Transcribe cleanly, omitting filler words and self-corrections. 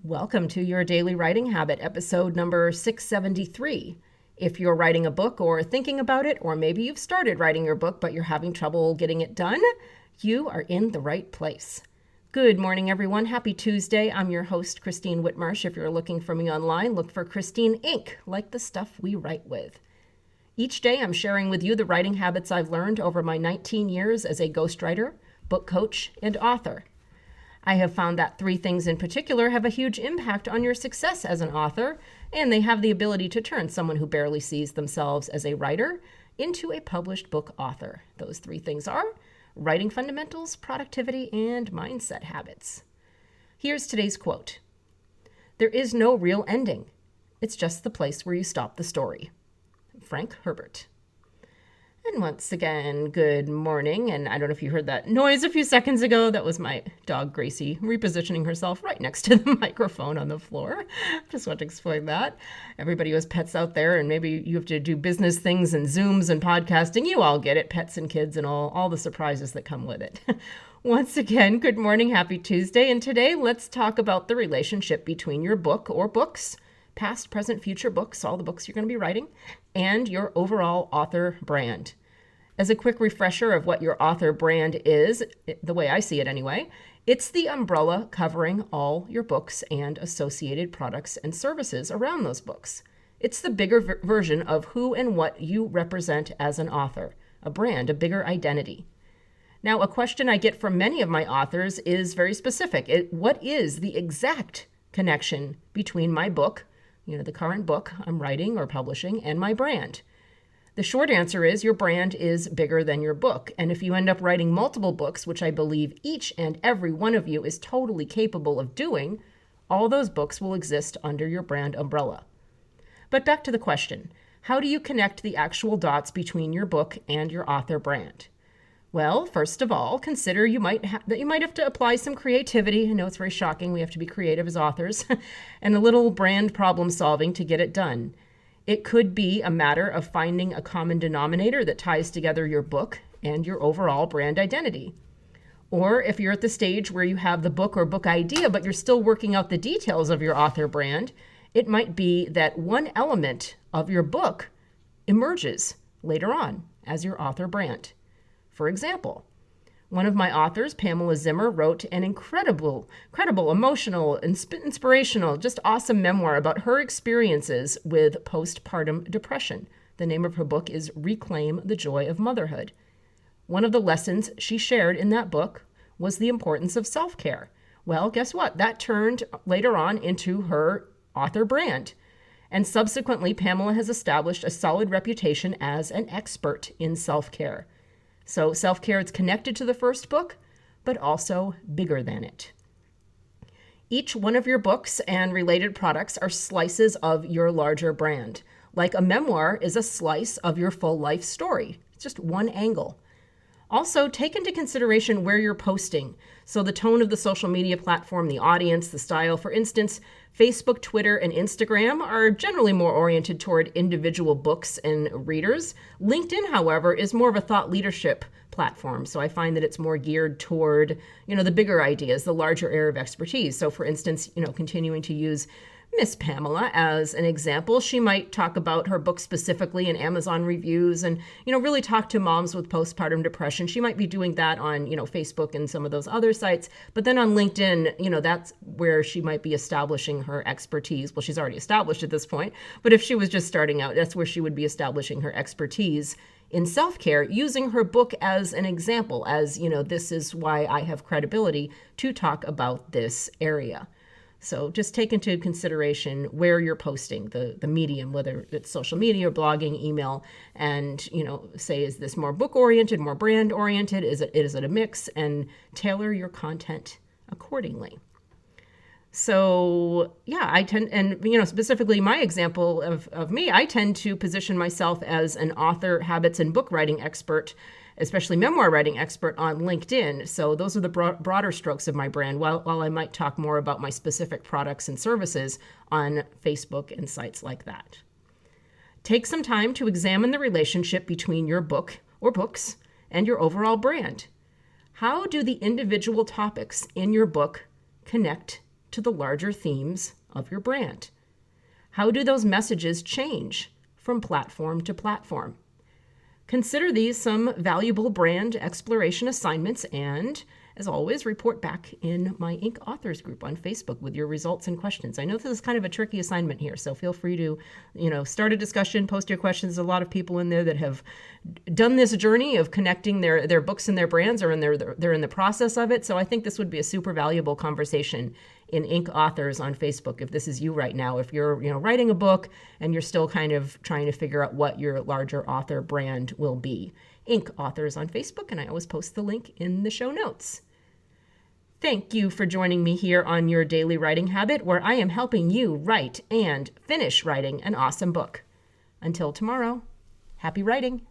Welcome to your Daily Writing Habit, episode number 673. If you're writing a book or thinking about it, or maybe you've started writing your book but you're having trouble getting it done, you are in the right place. Good morning, everyone. Happy Tuesday. I'm your host, Christine Whitmarsh. If you're looking for me online, look for Christine Inc., like the stuff we write with. Each day, I'm sharing with you the writing habits I've learned over my 19 years as a ghostwriter, book coach, and author. I have found that three things in particular have a huge impact on your success as an author, and they have the ability to turn someone who barely sees themselves as a writer into a published book author. Those three things are writing fundamentals, productivity, and mindset habits. Here's today's quote. "There is no real ending. It's just the place where you stop the story." Frank Herbert. And once again, good morning. And I don't know if you heard that noise a few seconds ago. That was my dog, Gracie, repositioning herself right next to the microphone on the floor. Just want to explain that. Everybody who has pets out there, and maybe you have to do business things and Zooms and podcasting, you all get it, pets and kids and all the surprises that come with it. Once again, good morning, happy Tuesday. And today, let's talk about the relationship between your book or books, past, present, future books, all the books you're going to be writing, and your overall author brand. As a quick refresher of what your author brand is, the way I see it anyway, it's the umbrella covering all your books and associated products and services around those books. It's the bigger version of who and what you represent as an author, a brand, a bigger identity. Now, a question I get from many of my authors is very specific. What is the exact connection between my book, the current book I'm writing or publishing, and my brand? The short answer is your brand is bigger than your book. And if you end up writing multiple books, which I believe each and every one of you is totally capable of doing, all those books will exist under your brand umbrella. But back to the question, how do you connect the actual dots between your book and your author brand? Well, first of all, consider you might have to apply some creativity. I know it's very shocking. We have to be creative as authors and a little brand problem solving to get it done. It could be a matter of finding a common denominator that ties together your book and your overall brand identity. Or if you're at the stage where you have the book or book idea, but you're still working out the details of your author brand, it might be that one element of your book emerges later on as your author brand. For example, one of my authors, Pamela Zimmer, wrote an incredible, emotional, inspirational, just awesome memoir about her experiences with postpartum depression. The name of her book is Reclaim the Joy of Motherhood. One of the lessons she shared in that book was the importance of self-care. Well, guess what? That turned later on into her author brand. And subsequently, Pamela has established a solid reputation as an expert in self-care. So self-care is connected to the first book, but also bigger than it. Each one of your books and related products are slices of your larger brand. Like a memoir is a slice of your full life story. It's just one angle. Also, take into consideration where you're posting. So the tone of the social media platform, the audience, the style. For instance, Facebook, Twitter, and Instagram are generally more oriented toward individual books and readers. LinkedIn, however, is more of a thought leadership platform. So I find that it's more geared toward, the bigger ideas, the larger area of expertise. So for instance, continuing to use Miss Pamela as an example, she might talk about her book specifically in Amazon reviews and, really talk to moms with postpartum depression. She might be doing that on, Facebook and some of those other sites. But then on LinkedIn, that's where she might be establishing her expertise. Well, she's already established at this point. But if she was just starting out, that's where she would be establishing her expertise in self-care, using her book as an example, as, this is why I have credibility to talk about this area. So just take into consideration where you're posting, the medium, whether it's social media or blogging, email, and, say, is this more book-oriented, more brand-oriented? Is it a mix? And tailor your content accordingly. So, yeah, I tend, and, specifically my example of me, I tend to position myself as an author, habits, and book writing expert, especially memoir writing expert on LinkedIn. So those are the broader strokes of my brand, while I might talk more about my specific products and services on Facebook and sites like that. Take some time to examine the relationship between your book or books and your overall brand. How do the individual topics in your book connect to the larger themes of your brand? How do those messages change from platform to platform? Consider these some valuable brand exploration assignments, and as always, report back in my Inc. Authors group on Facebook with your results and questions. I know this is kind of a tricky assignment here, so feel free to, start a discussion, post your questions. There's a lot of people in there that have done this journey of connecting their books and their brands, or they're in the process of it. So I think this would be a super valuable conversation in Inc. Authors on Facebook. If this is you right now, if you're writing a book and you're still kind of trying to figure out what your larger author brand will be. Inc. Authors on Facebook, and I always post the link in the show notes. Thank you for joining me here on Your Daily Writing Habit, where I am helping you write and finish writing an awesome book. Until tomorrow, happy writing.